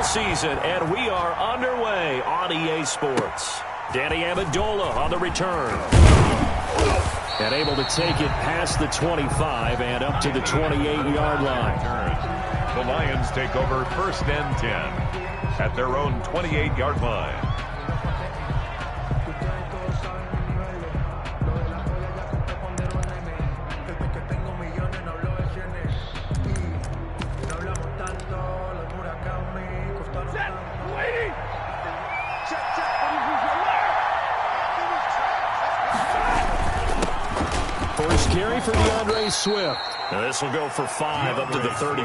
all season, and we are underway on EA Sports. Danny Amendola on the return. And able to take it past the 25 and up to the 28-yard line. The Lions take over 1st and 10 at their own 28-yard line. First carry for DeAndre Swift. Now this will go for 5 up to the 33.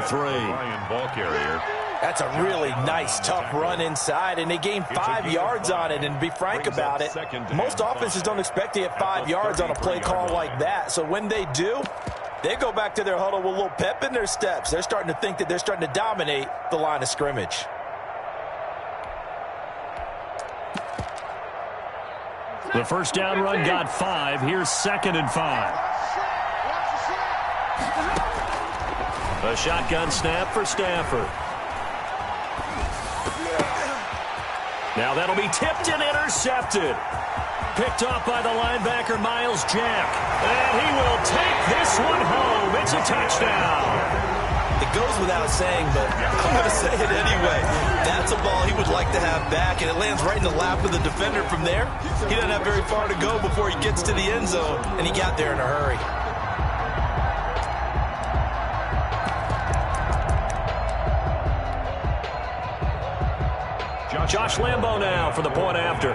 Ball carrier. That's a really nice, tough run inside, and they gained 5 yards on it. And to be frank about it, most offenses don't expect to get 5 yards on a play call like that. So when they do, they go back to their huddle with a little pep in their steps. They're starting to think that they're starting to dominate the line of scrimmage. The first down run got 5. Here's 2nd and 5. A shotgun snap for Stafford. Now that'll be tipped and intercepted. Picked off by the linebacker, Miles Jack. And he will take this one home. It's a touchdown. It goes without saying, but I'm going to say it anyway. That's a ball he would like to have back, and it lands right in the lap of the defender from there. He doesn't have very far to go before he gets to the end zone, and he got there in a hurry. Josh Lambo now for the point after.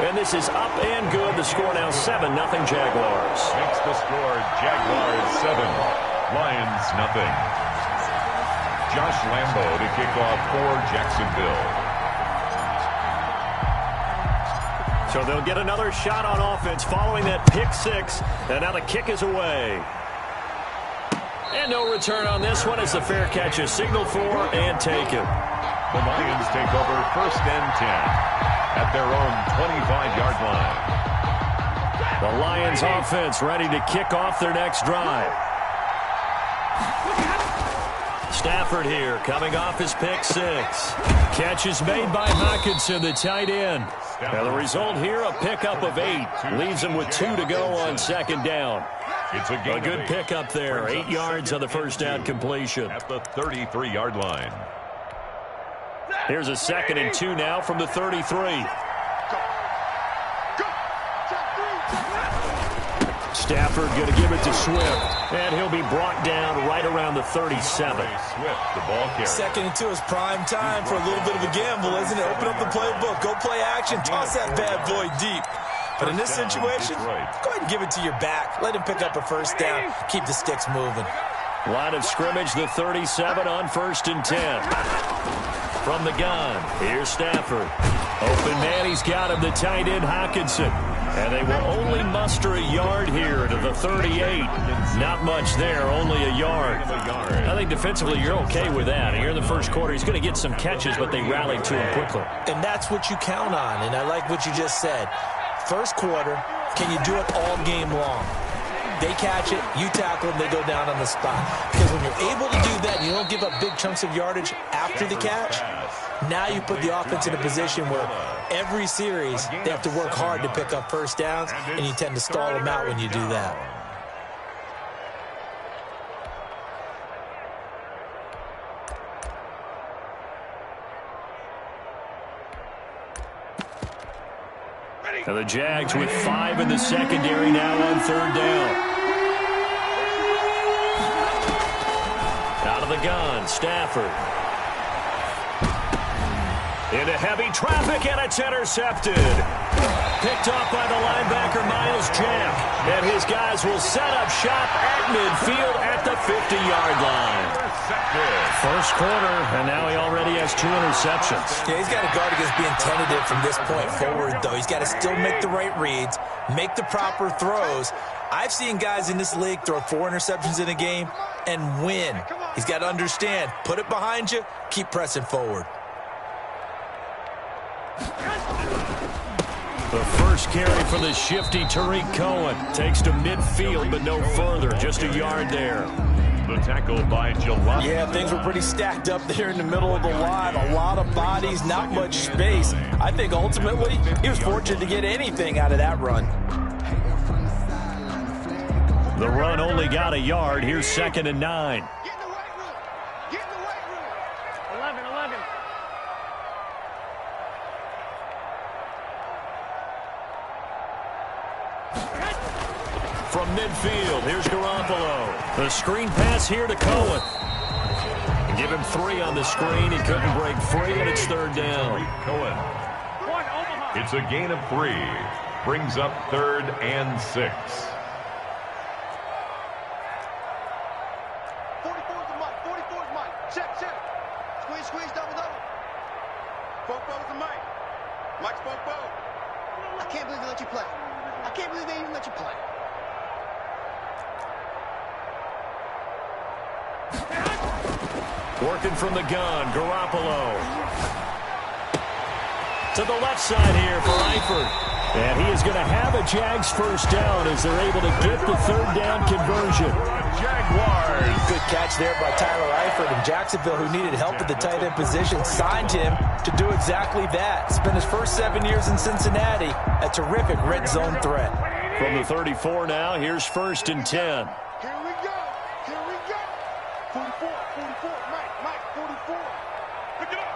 And this is up and good. The score now 7-0 Jaguars. Makes the score Jaguars 7, Lions nothing. Josh Lambo to kick off for Jacksonville. So they'll get another shot on offense following that pick 6. And now the kick is away. And no return on this one as the fair catch is signaled for and taken. The Lions take over 1st and 10 at their own 25-yard line. The Lions offense ready to kick off their next drive. Stafford here coming off his pick 6. Catch is made by Hockenson, the tight end. Now the result here, a pickup of 8. Leaves him with 2 to go on 2nd down. It's a good pickup there. 8 yards on the first down completion. At the 33-yard line. Here's a 2nd and 2 now from the 33. Stafford going to give it to Swift. And he'll be brought down right around the 37. Swift, the ball carrier. 2nd and 2 is prime time for a little bit of a gamble, isn't it? Open up the playbook, go play action, toss that bad boy deep. But in this situation, go ahead and give it to your back. Let him pick up a first down. Keep the sticks moving. Line of scrimmage, the 37 on 1st and 10. From the gun, here's Stafford. Open man, he's got him, the tight end Hockenson. And they will only muster a yard here to the 38. Not much there, only a yard. I think defensively you're okay with that. Here in the first quarter, he's going to get some catches, but they rallied to him quickly. And that's what you count on, and I like what you just said. First quarter, can you do it all game long? They catch it, you tackle them, they go down on the spot. Because when you're able to do that and you don't give up big chunks of yardage after the catch, now you put the offense in a position where every series they have to work hard to pick up first downs, and you tend to stall them out when you do that. Now the Jags with 5 in the secondary now on 3rd down. Out of the gun, Stafford. Into heavy traffic, and it's intercepted. Picked off by the linebacker, Miles Jack. And his guys will set up shop at midfield at the 50-yard line. First quarter, and now he already has 2 interceptions. Yeah, he's got to guard against being tentative from this point forward, though. He's got to still make the right reads, make the proper throws. I've seen guys in this league throw 4 interceptions in a game and win. He's got to understand, put it behind you, keep pressing forward. The first carry for the shifty Tariq Cohen. Takes to midfield, but no further. Just a yard there. The tackle by Jelani. Yeah, things were pretty stacked up there in the middle of the line. A lot of bodies, not much space. I think ultimately he was fortunate to get anything out of that run. The run only got a yard. Here's 2nd and 9. Get in the weight room. Get in the weight room. 11. From midfield, here's Garoppolo. The screen pass here to Cohen. Give him 3 on the screen. He couldn't break free, and it's 3rd down. Cohen. It's a gain of 3. Brings up 3rd and 6. 44 is the mic. 44 is mic. Check. Squeeze, double. Fofo's the mic. Mike's Fofo. I can't believe they let you play. I can't believe they even let you play. Working from the gun, Garoppolo. To the left side here for Eifert. And he is going to have a Jags first down as they're able to get the 3rd down conversion. Jaguars. Good catch there by Tyler Eifert. And Jacksonville, who needed help at the tight end position, signed him to do exactly that. Spent his first 7 years in Cincinnati, a terrific red zone threat. From the 34 now, here's 1st and 10. Here we go. 44, Mike, 44. Pick it up.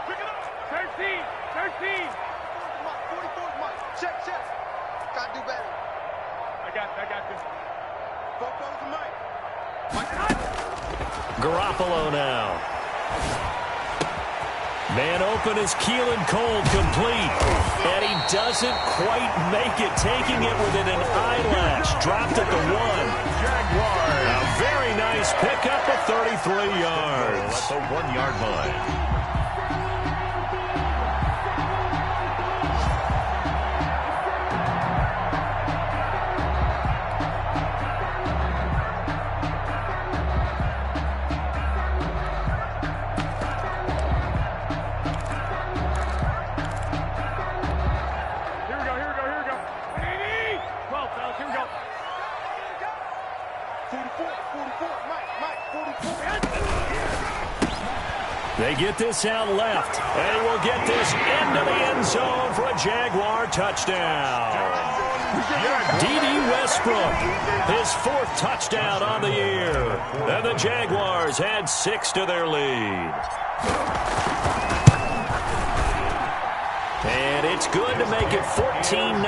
13. 44 is Mike. Check. Gotta do better. I got this. Fofo's the mic. Garoppolo now. Man open is Keelan Cole, complete. And he doesn't quite make it, taking it within an eyelash. Dropped at the 1. Jaguars. A very nice pickup of 33 yards. At the 1-yard line. They get this out left. And he will get this into the end zone for a Jaguar touchdown. D.D. Westbrook, his 4th touchdown on the year. And the Jaguars add 6 to their lead. And it's good to make it 14-0.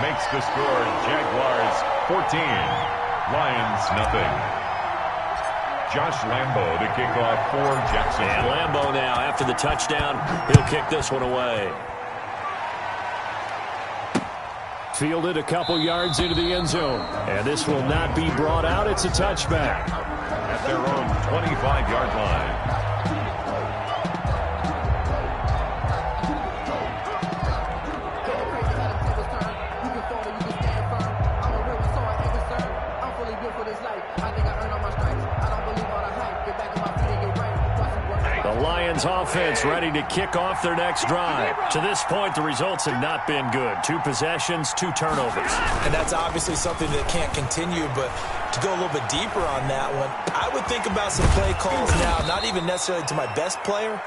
Makes the score Jaguars 14. Lions nothing. Josh Lambo to kick off for Jacksonville. And Lambo now, after the touchdown, he'll kick this one away. Fielded a couple yards into the end zone. And this will not be brought out. It's a touchback. At their own 25-yard line. Offense ready to kick off their next drive. To this point, the results have not been good. 2 possessions, 2 turnovers. And that's obviously something that can't continue, but to go a little bit deeper on that one, I would think about some play calls now, not even necessarily to my best player,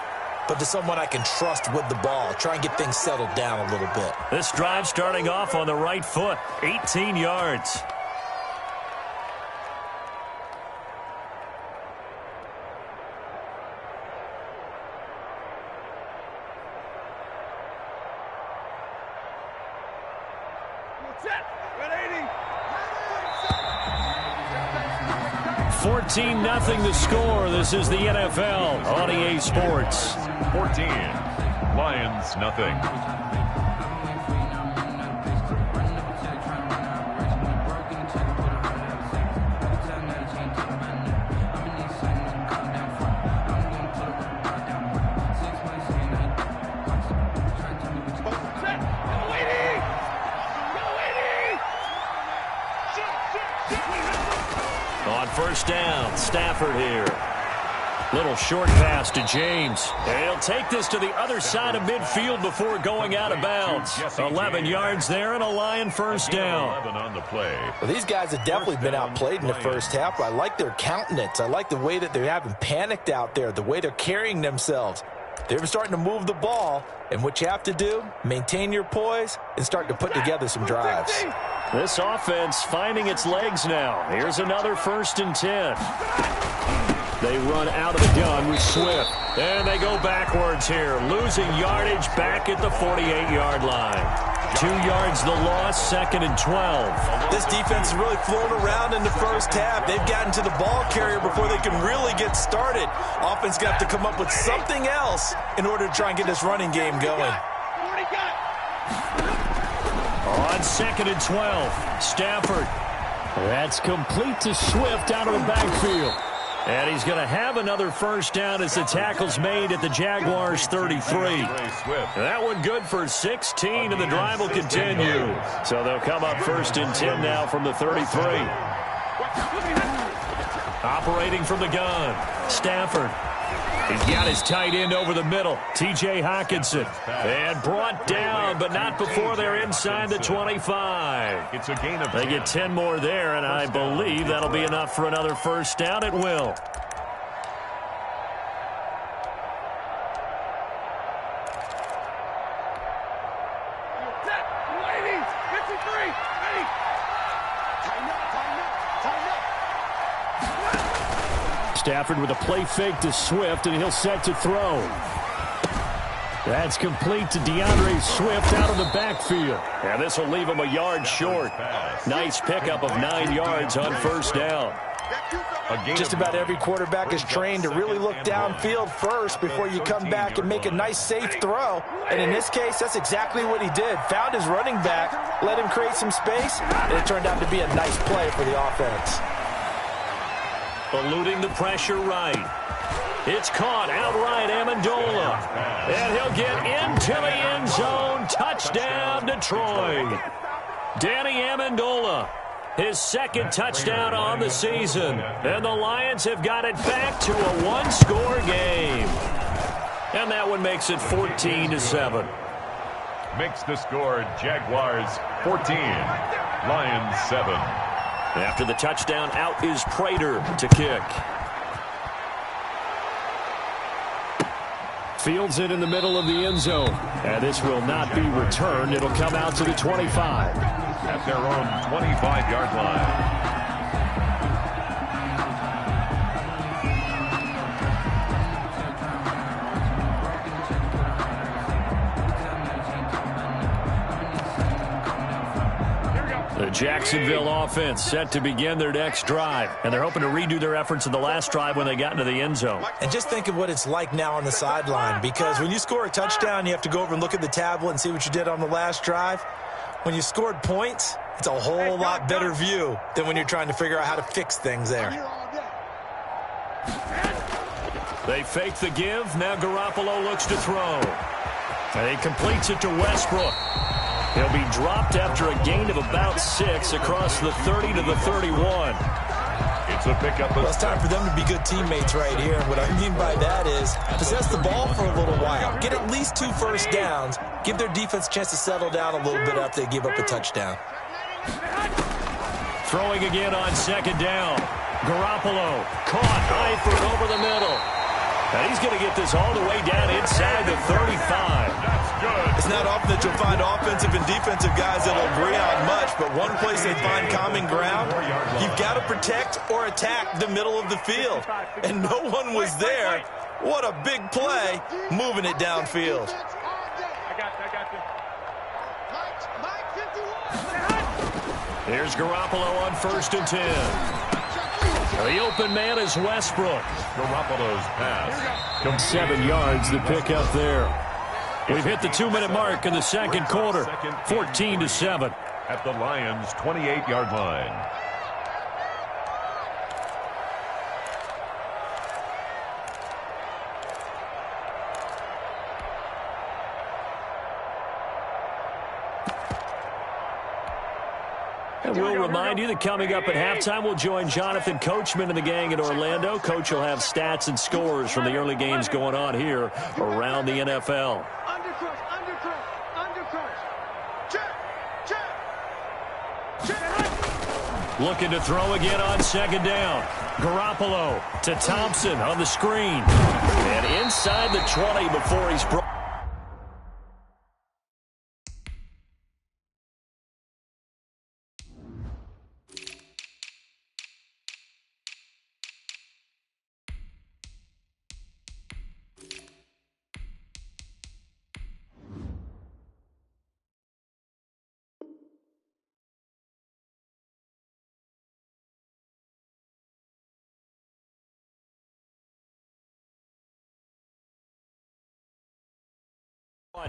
but to someone I can trust with the ball. Try and get things settled down a little bit. This drive starting off on the right foot, 18 yards. Ready? 14-0 the score. This is the NFL on EA Sports. 14. Lions nothing. On first down, Stafford here. Little short pass to James. And he'll take this to the other side of midfield before going out of bounds. 11 yards there and a Lion first down. 11 on the play. Well, these guys have definitely been outplayed in the first half. I like their countenance. I like the way that they haven't panicked out there, the way they're carrying themselves. They're starting to move the ball, and what you have to do, maintain your poise and start to put together some drives. This offense finding its legs now. Here's another 1st and 10. They run out of the gun with Swift. And they go backwards here, losing yardage back at the 48-yard line. 2 yards the loss, 2nd and 12. This defense has really flown around in the first half. They've gotten to the ball carrier before they can really get started. Offense got to come up with something else in order to try and get this running game going. On 2nd and 12, Stafford. That's complete to Swift out of the backfield. And he's going to have another first down as the tackle's made at the Jaguars' 33. That one good for 16, and the drive will continue. So they'll come up 1st and 10 now from the 33. Operating from the gun, Stafford. He's got his tight end over the middle, T.J. Hockenson. And brought down, but not before they're inside the 25. It's a gain of 10. They get 10 more there, and I believe that'll be enough for another first down. It will. Stafford with a play fake to Swift, and he'll set to throw. That's complete to DeAndre Swift out of the backfield. And this will leave him a yard short. Nice pickup of 9 yards on first down. Just about every quarterback is trained to really look downfield first before you come back and make a nice, safe throw. And in this case, that's exactly what he did. Found his running back, let him create some space, and it turned out to be a nice play for the offense. Eluding the pressure right. It's caught outright, Amendola. And he'll get into the end zone. Touchdown, Detroit. Danny Amendola, his 2nd touchdown on the season. And the Lions have got it back to a one-score game. And that one makes it 14-7. Makes the score Jaguars 14, Lions 7. After the touchdown, out is Prater to kick. Fields it in the middle of the end zone. And this will not be returned. It'll come out to the 25. At their own 25-yard line. The Jacksonville offense set to begin their next drive, and they're hoping to redo their efforts in the last drive when they got into the end zone. And just think of what it's like now on the sideline, because when you score a touchdown, you have to go over and look at the tablet and see what you did on the last drive. When you scored points, it's a whole lot better view than when you're trying to figure out how to fix things there. They fake the give. Now Garoppolo looks to throw. And he completes it to Westbrook. He'll be dropped after a gain of about 6 across the 30 to the 31. It's a pickup. Well, it's time for them to be good teammates right here. And what I mean by that is possess the ball for a little while. Get at least 2 first downs. Give their defense a chance to settle down a little bit after they give up a touchdown. Throwing again on 2nd down. Garoppolo caught Eifert over the middle. And he's going to get this all the way down inside the 35. It's not often that you'll find offensive and defensive guys that'll agree on much, but one place they find common ground, you've got to protect or attack the middle of the field. And no one was there. What a big play, moving it downfield. Here's Garoppolo on 1st and 10. The open man is Westbrook. Garoppolo's pass. 7 yards, the pick up there. We've hit the 2-minute mark in the second quarter, 14-7. At the Lions' 28-yard line. And we'll remind you that coming up at halftime, we'll join Jonathan Coachman and the gang in Orlando. Coach will have stats and scores from the early games going on here around the NFL. Looking to throw again on second down. Garoppolo to Thompson on the screen. And inside the 20 before he's brought.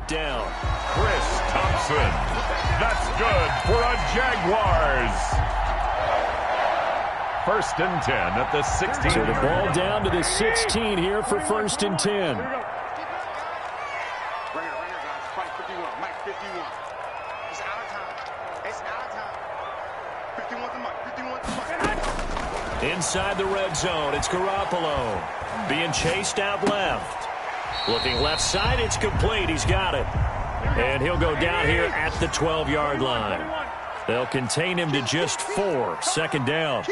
Down. Chris Thompson. That's good for a Jaguars. 1st and 10 at the 16. So the ball down to the 16 here for 1st and 10. Right here, guys. Fight 51. Mike 51. It's out of time. It's out of time. 51 to Mike. 51 to Mike. Inside the red zone, it's Garoppolo. Being chased out left. Looking left side, it's complete. He's got it. And he'll go down here at the 12-yard line. They'll contain him to just 4. 2nd down.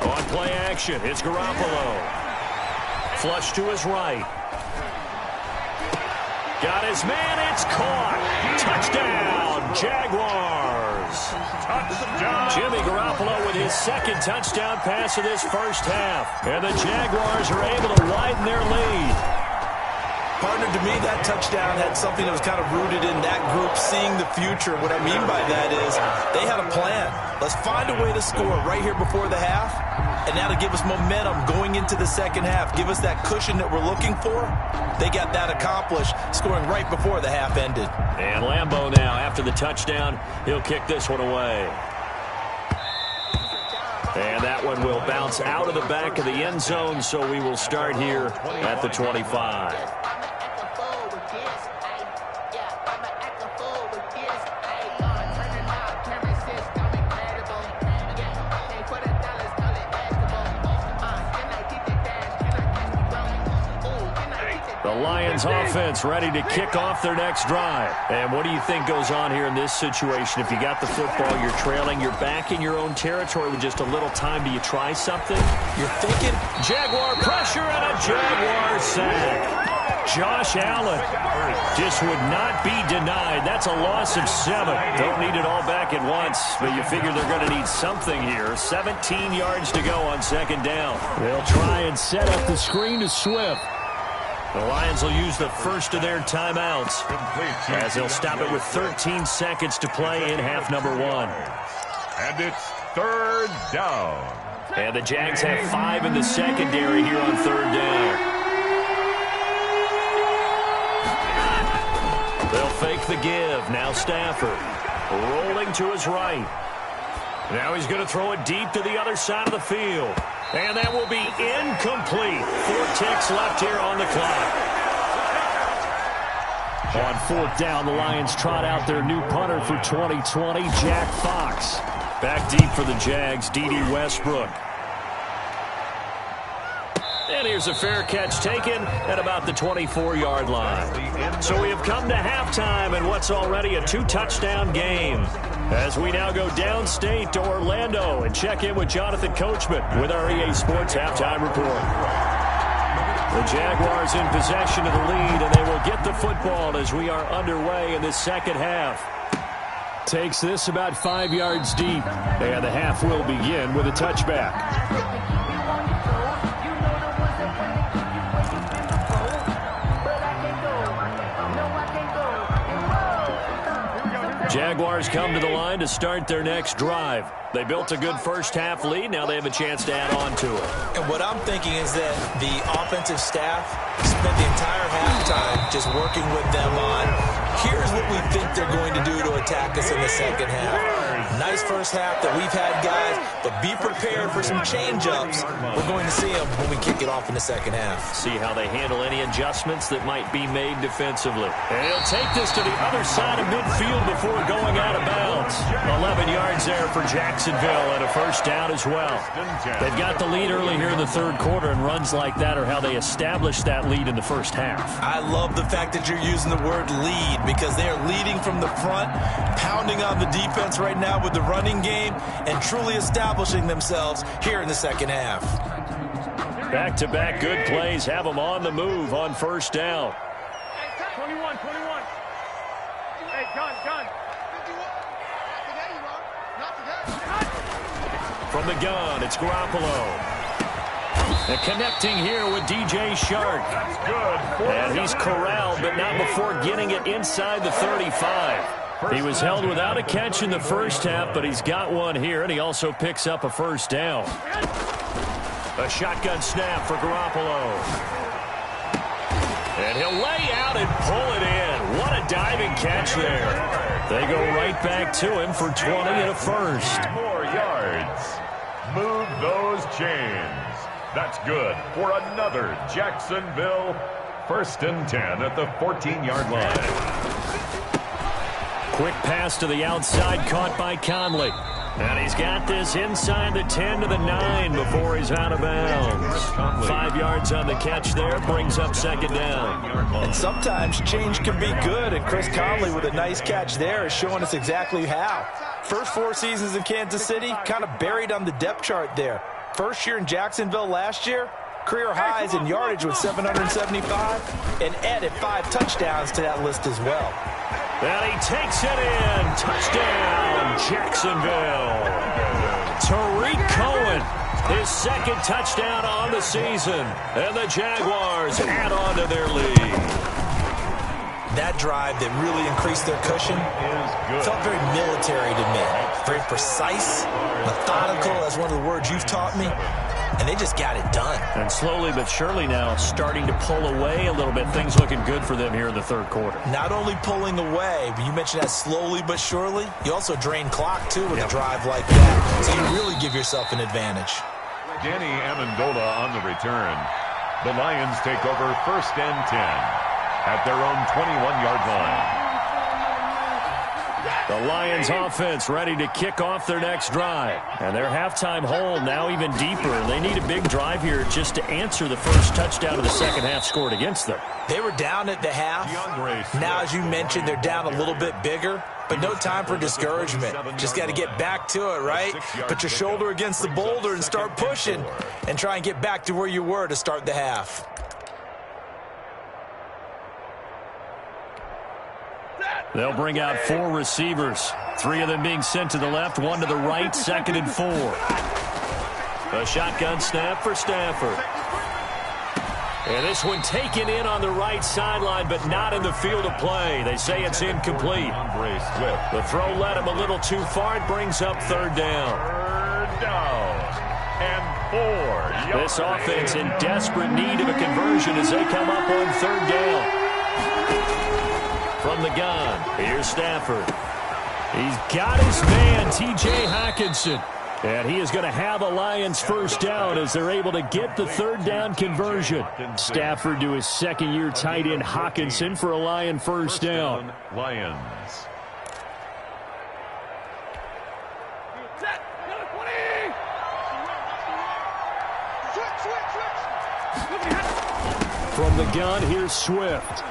On play action, it's Garoppolo. Flush to his right. Got his man, it's caught. Touchdown, Jaguars. Touchdown. Jimmy Garoppolo with his 2nd touchdown pass of this first half. And the Jaguars are able to widen their lead. Partner, to me, that touchdown had something that was kind of rooted in that group seeing the future. What I mean by that is they had a plan. Let's find a way to score right here before the half, and that'll give us momentum going into the 2nd half. Give us that cushion that we're looking for. They got that accomplished, scoring right before the half ended. And Lambeau now, after the touchdown, he'll kick this one away. And that one will bounce out of the back of the end zone, so we will start here at the 25. The Lions offense ready to kick off their next drive. And what do you think goes on here in this situation? If you got the football, you're trailing, you're back in your own territory with just a little time. Do you try something? You're thinking Jaguar pressure and a Jaguar sack. Josh Allen just would not be denied. That's a loss of 7. Don't need it all back at once, but you figure they're going to need something here. 17 yards to go on 2nd down. They'll try and set up the screen to Swift. The Lions will use the first of their timeouts as they'll stop it with 13 seconds to play in half number 1. And it's 3rd down. And the Jags have 5 in the secondary here on 3rd down. They'll fake the give. Now Stafford rolling to his right. Now he's going to throw it deep to the other side of the field. And that will be incomplete. 4 ticks left here on the clock. On 4th down, the Lions trot out their new punter for 2020, Jack Fox. Back deep for the Jags, D.D. Westbrook. And here's a fair catch taken at about the 24-yard line. So we have come to halftime in what's already a 2-touchdown game. As we now go downstate to Orlando and check in with Jonathan Coachman with our EA Sports Halftime Report. The Jaguars in possession of the lead, and they will get the football as we are underway in this 2nd half. Takes this about 5 yards deep, and the half will begin with a touchback. Jaguars come to the line to start their next drive. They built a good first half lead. Now they have a chance to add on to it. And what I'm thinking is that the offensive staff spent the entire halftime just working with them on Here's what we think they're going to do to attack us in the second half. Nice first half that we've had, guys, but be prepared for some change-ups. We're going to see them when we kick it off in the second half. See how they handle any adjustments that might be made defensively. And he'll take this to the other side of midfield before going out of bounds. 11 yards there for Jacksonville and a first down as well. They've got the lead early here in the third quarter, and runs like that are how they establish that lead in the first half. I love the fact that you're using the word lead because they are leading from the front, pounding on the defense right now with the running game, and truly establishing themselves here in the second half. Back-to-back good plays have them on the move on first down. 21. Hey, gun. From the gun, it's Garoppolo. And connecting here with DJ Shark. That's good. And he's corralled, but not before getting it inside the 35. He was held without a catch in the first half, but he's got one here, and he also picks up a first down. A shotgun snap for Garoppolo. And he'll lay out and pull it in. What a diving catch there. They go right back to him for 20 and a first. More yards. Move those chains. That's good for another Jacksonville first and 10 at the 14-yard line. Quick pass to the outside, caught by Conley. And he's got this inside the 10 to the 9 before he's out of bounds. 5 yards on the catch there, brings up second down. And sometimes change can be good, and Chris Conley with a nice catch there is showing us exactly how. First 4 seasons in Kansas City, kind of buried on the depth chart there. First year in Jacksonville last year, career highs in yardage with 775, and added 5 touchdowns to that list as well. And he takes it in. Touchdown, Jacksonville. Tariq Cohen, his second touchdown on the season. And the Jaguars add on to their lead. That drive that really increased their cushion felt very military to me. Very precise, methodical, that's one of the words you've taught me. And they just got it done. And slowly but surely now starting to pull away a little bit. Things looking good for them here in the third quarter. Not only pulling away, but you mentioned that slowly but surely. You also drain clock, too, with a drive like that. So you really give yourself an advantage. Danny Amendola on the return. The Lions take over first and 10 at their own 21-yard line. The Lions offense ready to kick off their next drive. And their halftime hole now even deeper. They need a big drive here just to answer the first touchdown of the second half scored against them. They were down at the half. Now, as you mentioned, they're down a little bit bigger. But no time for discouragement. Just got to get back to it, right? Put your shoulder against the boulder and start pushing. And try and get back to where you were to start the half. They'll bring out 4 receivers. 3 of them being sent to the left, 1 to the right, 2nd and 4. A shotgun snap for Stafford. And this one taken in on the right sideline, but not in the field of play. They say it's incomplete. The throw led him a little too far. It brings up third down. Third down and 4 yards. This offense in desperate need of a conversion as they come up on third down. From the gun, here's Stafford. He's got his man, T.J. Hockenson. And he is going to have a Lions first down as they're able to get the third down conversion. Stafford to his second-year tight end Hockenson for a Lion first down. Lions. From the gun, here's Swift.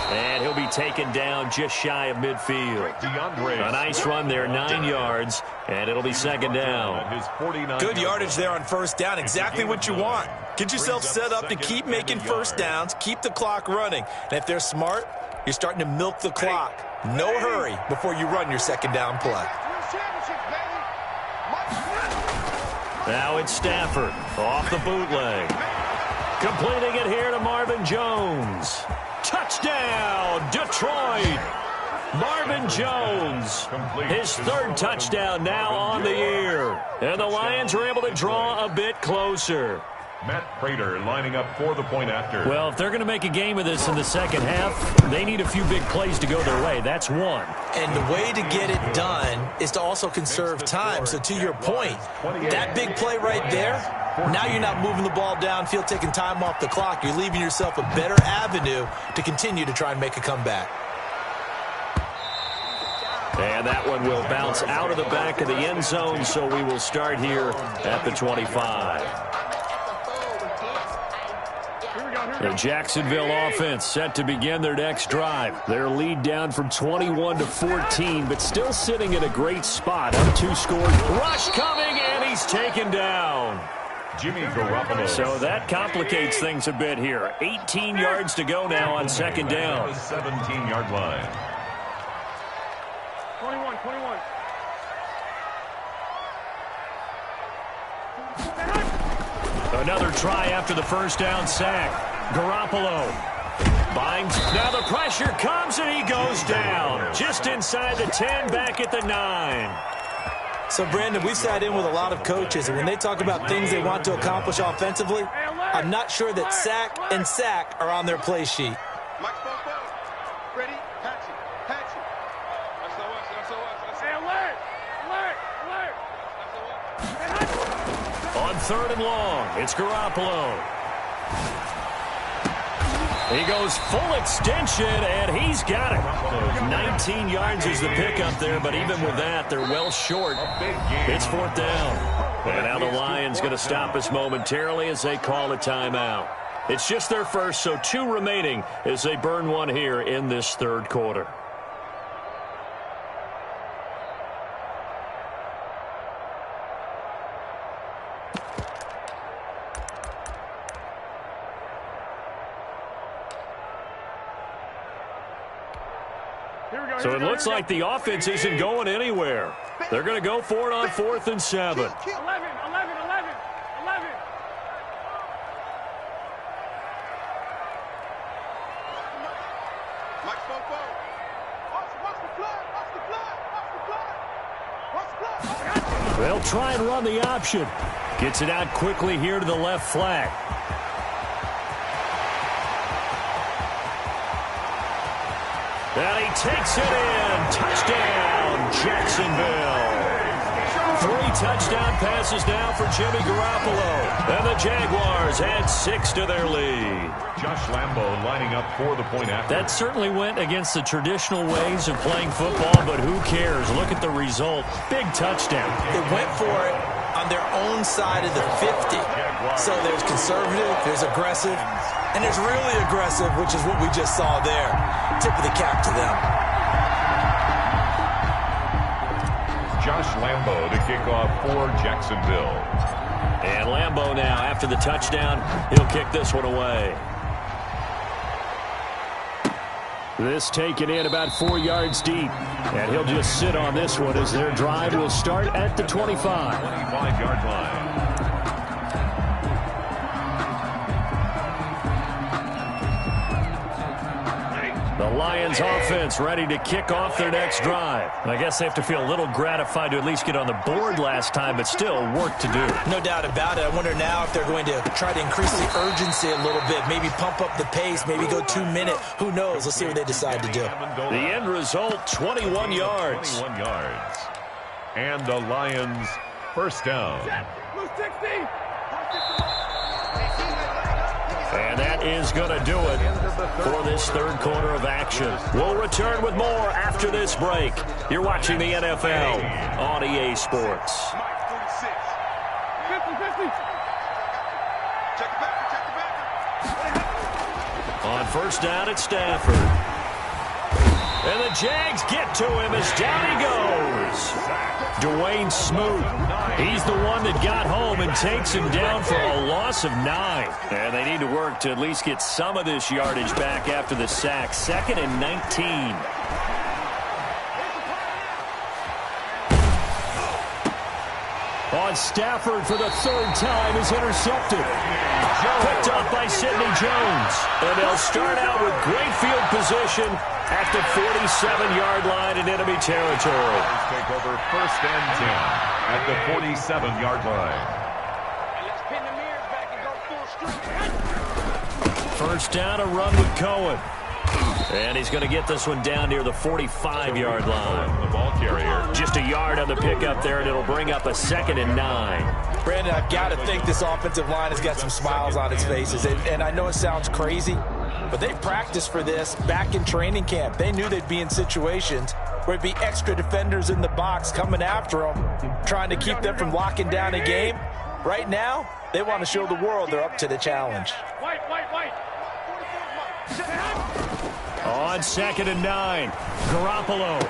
And he'll be taken down just shy of midfield. A nice run there, 9 yards, and it'll be second down. Good yardage there on first down, exactly what you want. Get yourself set up to keep making first downs, keep the clock running. And if they're smart, you're starting to milk the clock. No hurry before you run your second down play. Now it's Stafford off the bootleg. Completing it here to Marvin Jones. Touchdown, Detroit. Marvin Jones, his third touchdown now on the year. And the Lions are able to draw a bit closer. Matt Prater lining up for the point after. Well, if they're going to make a game of this in the second half, they need a few big plays to go their way. That's one. And the way to get it done is to also conserve time. So to your point, that big play right there, now you're not moving the ball downfield, taking time off the clock. You're leaving yourself a better avenue to continue to try and make a comeback. And that one will bounce out of the back of the end zone, so we will start here at the 25. The Jacksonville offense set to begin their next drive. Their lead down from 21 to 14, but still sitting in a great spot. Up 2 scores. Rush coming, and he's taken down. Jimmy Garoppolo. So that complicates things a bit here. 18 yards to go now on second down. 17-yard line. 21. Another try after the first down sack. Garoppolo binds. Now the pressure comes, and he goes down. Just inside the 10, back at the 9. So, Brandon, we've sat in with a lot of coaches, and when they talk about things they want to accomplish offensively, I'm not sure that sack and sack are on their play sheet. Mike Bobo. Ready? Patchy. That's so us. Hey, alert. On 3rd and long, it's Garoppolo. He goes full extension, and he's got it. 19 yards is the pickup there, but even with that, they're well short. It's 4th down. And now the Lions going to stop us momentarily as they call a timeout. It's just their first, so 2 remaining as they burn one here in this 3rd quarter. So it looks like the offense isn't going anywhere. They're going to go for it on 4th and 7. 11. Mike Bobo. Watch the flag. They'll try and run the option. Gets it out quickly here to the left flat. And he takes it in. Touchdown, Jacksonville. 3 touchdown passes now for Jimmy Garoppolo. And the Jaguars add 6 to their lead. Josh Lambo lining up for the point after. That certainly went against the traditional ways of playing football, but who cares? Look at the result. Big touchdown. They went for it on their own side of the 50. So there's conservative, there's aggressive, and there's really aggressive, which is what we just saw there. Tip of the cap to them. Josh Lambo to kick off for Jacksonville. And Lambo now, after the touchdown, he'll kick this one away. This taken in about 4 yards deep. And he'll just sit on this one as their drive will start at the 25. 25-yard line. The Lions offense ready to kick off their next drive. I guess they have to feel a little gratified to at least get on the board last time, but still work to do. No doubt about it. I wonder now if they're going to try to increase the urgency a little bit, maybe pump up the pace, maybe go 2 minute. Who knows? Let's see what they decide to do. The end result, 21 yards. 21 yards. And the Lions first down. Blue 60. And that is going to do it for this 3rd quarter of action. We'll return with more after this break. You're watching the NFL on EA Sports. 50. Check the back. On first down, it's Stafford. And the Jags get to him as down he goes. Dwayne Smoot. He's the one that got home and takes him down for a loss of 9. And they need to work to at least get some of this yardage back after the sack. 2nd and 19. On Stafford for the 3rd time is intercepted. Picked up by Sidney Jones. And they'll start out with great field position at the 47-yard line in enemy territory. Take over 1st and 10 at the 47-yard line. Let's pin the mirrors back and go First down, a run with Cohen. And he's going to get this one down near the 45-yard line. The ball carrier. Just a yard on the pickup there, and it'll bring up a 2nd and 9. Brandon, I've got to think this offensive line has got some smiles on its faces. And I know it sounds crazy, but they practiced for this back in training camp. They knew they'd be in situations where it'd be extra defenders in the box coming after them, trying to keep them from locking down a game. Right now, they want to show the world they're up to the challenge. White. On 2nd and 9, Garoppolo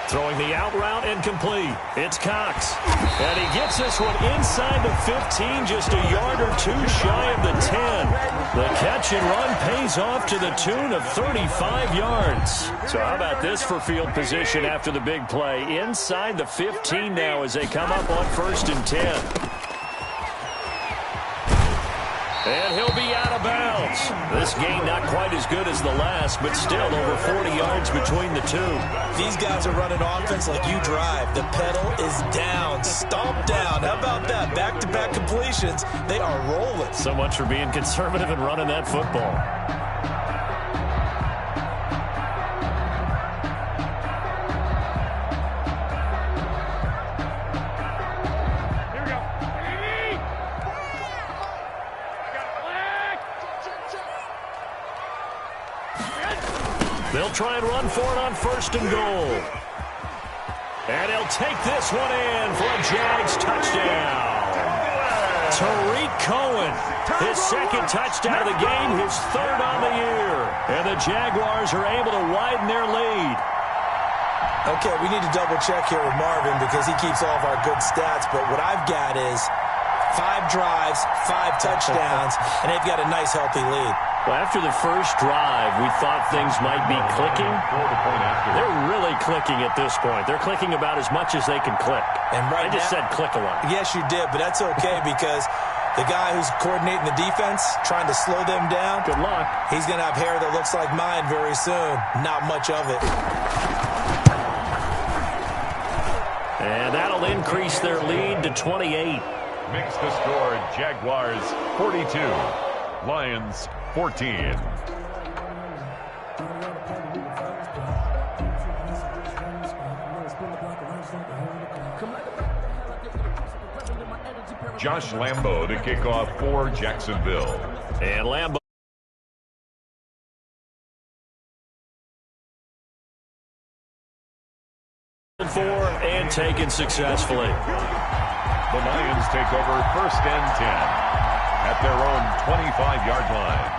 throwing the out route incomplete. It's Cox. And he gets this one inside the 15, just a yard or two shy of the 10. The catch and run pays off to the tune of 35 yards. So how about this for field position after the big play? Inside the 15 now as they come up on 1st and 10. And he'll be out of bounds. This game not quite as good as the last, but still over 40 yards between the two. These guys are running offense like you drive. The pedal is down, stomp down. How about that? Back-to-back completions. They are rolling. So much for being conservative and running that football. They'll try and run for it on 1st and goal. And he'll take this one in for a Jags touchdown. Tariq Cohen, his 2nd touchdown of the game, his 3rd on the year. And the Jaguars are able to widen their lead. Okay, we need to double check here with Marvin because he keeps all of our good stats. But what I've got is 5 drives, 5 touchdowns, and they've got a nice, healthy lead. Well, after the first drive, we thought things might be clicking. They're really clicking at this point. They're clicking about as much as they can click. And right I just said click a lot. Yes, you did, but that's okay because the guy who's coordinating the defense, trying to slow them down, good luck. He's going to have hair that looks like mine very soon. Not much of it. And that'll increase their lead to 28. Makes the score Jaguars 42, Lions 14. Josh Lambo to kick off for Jacksonville. And Lambo. And taken successfully. The Lions take over 1st and 10 at their own 25-yard line.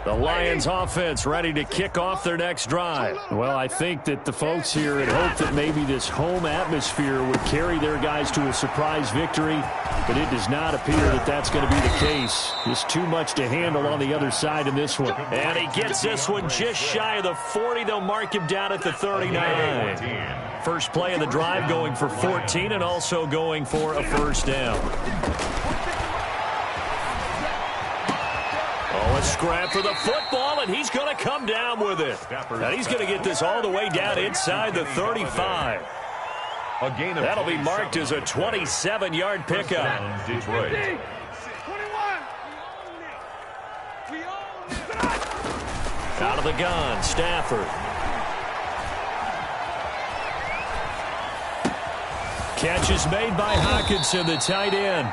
The Lions offense ready to kick off their next drive. Well, I think that the folks here had hoped that maybe this home atmosphere would carry their guys to a surprise victory, but it does not appear that that's going to be the case. There's too much to handle on the other side in this one. And he gets this one just shy of the 40. They'll mark him down at the 39. First play of the drive going for 14 and also going for a first down. Oh, a scrap for the football, and he's going to come down with it. And he's going to get this all the way down inside the 35. That'll be marked as a 27-yard pickup. Detroit. Out of the gun, Stafford. Catch is made by Hockenson, the tight end.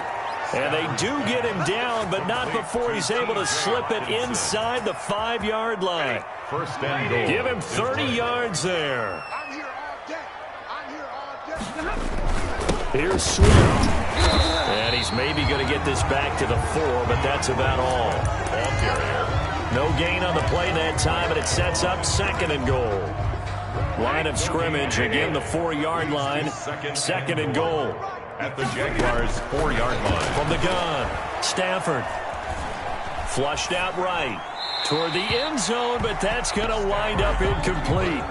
And they do get him down, but not before he's able to slip it inside the 5-yard line. First and goal. Give him 30 yards there. I'm here all day. I'm here all day. Here's Swift. And he's maybe going to get this back to the 4, but that's about all. Ball carrier. No gain on the play that time, and it sets up 2nd and goal. Line of scrimmage, again the 4-yard line. 2nd and goal. At the Jaguars' 4-yard line. From the gun, Stafford. Flushed out right. Toward the end zone, but that's going to wind up incomplete.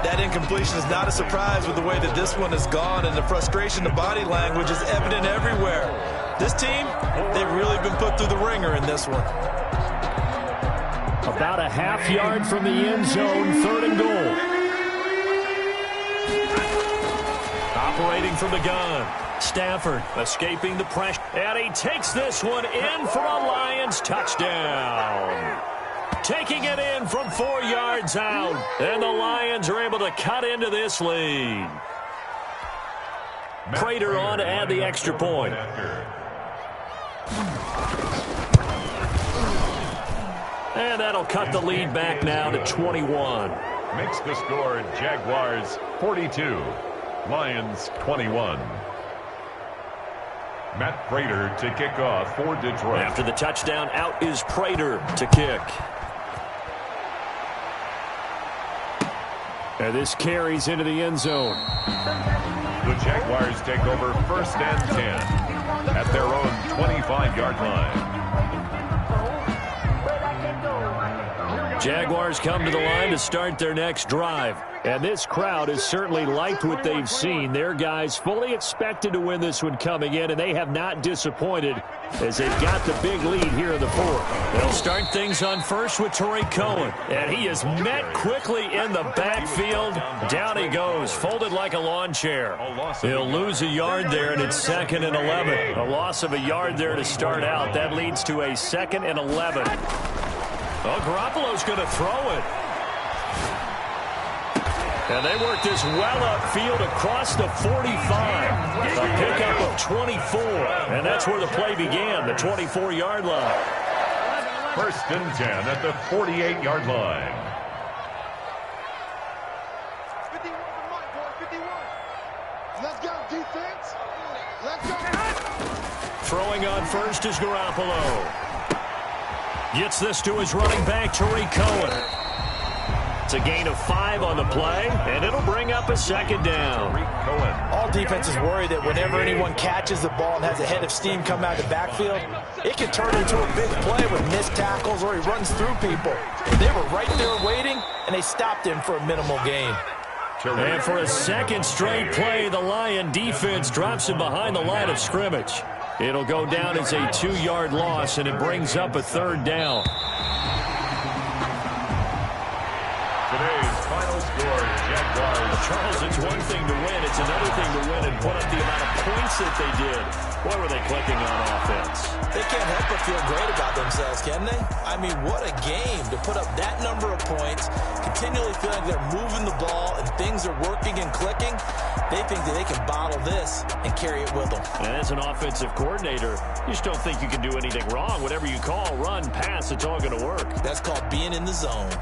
That incompletion is not a surprise with the way that this one has gone, and the frustration, the body language is evident everywhere. This team, they've really been put through the ringer in this one. About a half yard from the end zone, 3rd and goal. Operating from the gun. Stafford escaping the pressure. And he takes this one in for a Lions touchdown. Taking it in from 4 yards out. And the Lions are able to cut into this lead. Prater on to add the extra point. And that'll cut the lead back now to 21. Makes the score Jaguars 42, Lions 21. Matt Prater to kick off for Detroit. After the touchdown, out is Prater to kick. And this carries into the end zone. The Jaguars take over 1st and 10 at their own 25-yard line. Jaguars come to the line to start their next drive. And this crowd has certainly liked what they've seen. Their guys fully expected to win this one coming in, and they have not disappointed as they've got the big lead here in the 4th. They'll start things on first with Torrey Cohen. And he is met quickly in the backfield. Down he goes, folded like a lawn chair. He'll lose a yard there, and it's 2nd and 11. A loss of a yard there to start out. That leads to a 2nd and 11. Oh, Garoppolo's going to throw it. And they work this well upfield across the 45. A pickup of 24. And that's where the play began, the 24-yard line. 1st and 10 at the 48-yard line. 51 for Mike, boy, 51. Let's go, defense. Let's go. Throwing on first is Garoppolo. Gets this to his running back, Torrey Cohen. It's a gain of 5 on the play, and it'll bring up a 2nd down. All defenses worry that whenever anyone catches the ball and has a head of steam come out of the backfield, it can turn into a big play with missed tackles or he runs through people. They were right there waiting, and they stopped him for a minimal gain. And for a 2nd straight play, the Lion defense drops him behind the line of scrimmage. It'll go down as a 2-yard loss, and it brings up a 3rd down. Today's final score, Jaguars. Charles, it's one thing to win. It's another thing to win and put up the amount of points that they did. Boy, were they clicking on offense. They can't help but feel great about themselves, can they? I mean, what a game to put up that number of points, continually feeling they're moving the ball and things are working and clicking. They think that they can bottle this and carry it with them. And as an offensive coordinator, you just don't think you can do anything wrong. Whatever you call, run, pass, it's all going to work. That's called being in the zone.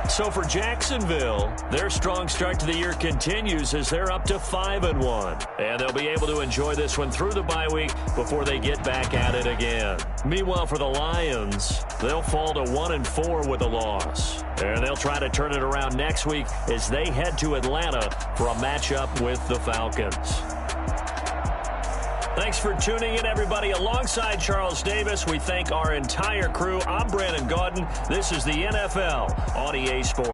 So for Jacksonville, their strong start to the year continues as they're up to 5-1. And they'll be able to enjoy this one through the bye week before they get back at it again. Meanwhile, for the Lions, they'll fall to 1-4 with a loss. And they'll try to turn it around next week as they head to Atlanta for a matchup with the Falcons. Thanks for tuning in, everybody. Alongside Charles Davis, we thank our entire crew. I'm Brandon Gaudin. This is the NFL on EA Sports.